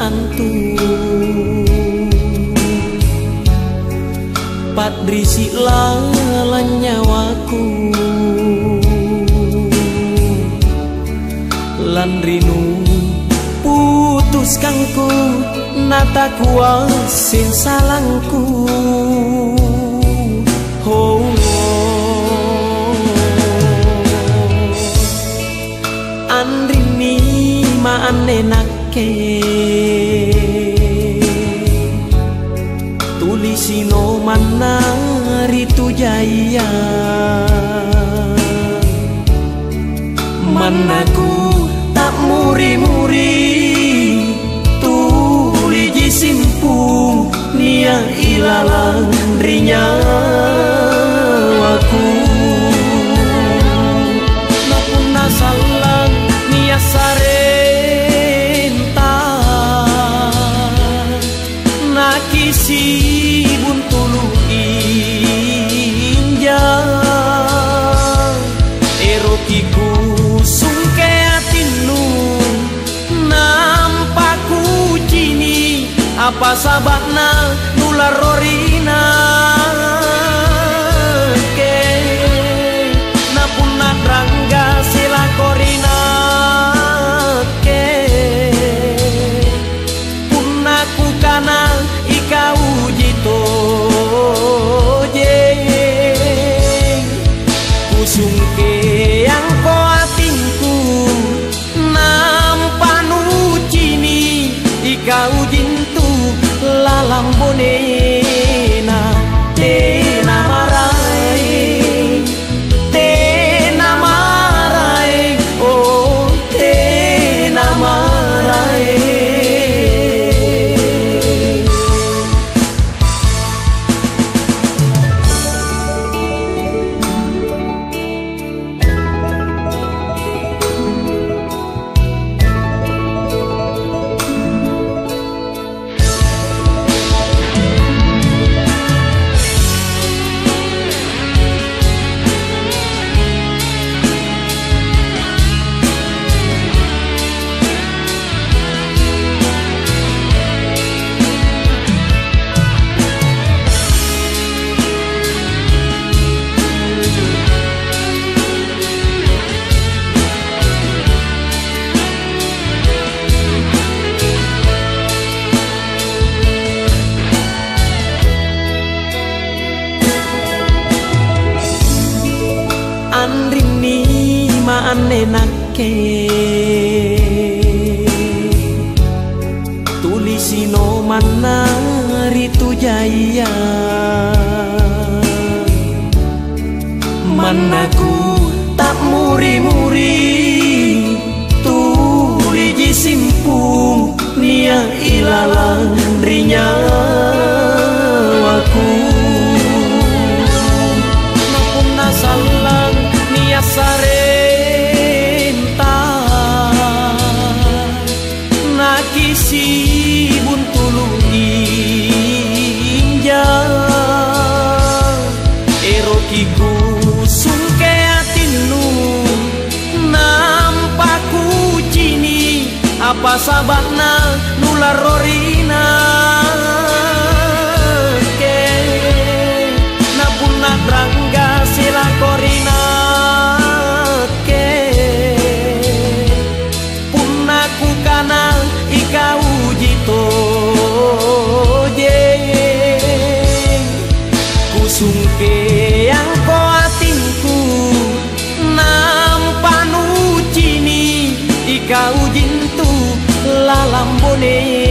antu Padrisi lalan nyawaku lan rinu putus kangku nata kuasin salangku oh, andrini maanenake tulisino manari tu jaya manaku tak muri-muri tuli jisimpung nia ilalang rinya aku napun nasalang nia sarenta nakisi buntulu inja erokiku sungke atinu nampaku cini apa sabakna nular rorina ke napun natrangga sila korina ke punaku kana ikau jito je kusungke yang koatinku nampanu cini ikau jintu lalang bonena tena marai oh tena marai andrini maanenake tulisino manari tu jaya manaku tak muri-muri tuli jisimpung nia ilalang rinya aku napun nasalang nia sarenta nakisi buntulu inja erokiku sungke atinu nampaku cini apa sabakna nular rorina ke napun natrangga sila korina ke punaku kana ikau jito je kusungke yang koatinku nampanu cini ikau jintu lalam bone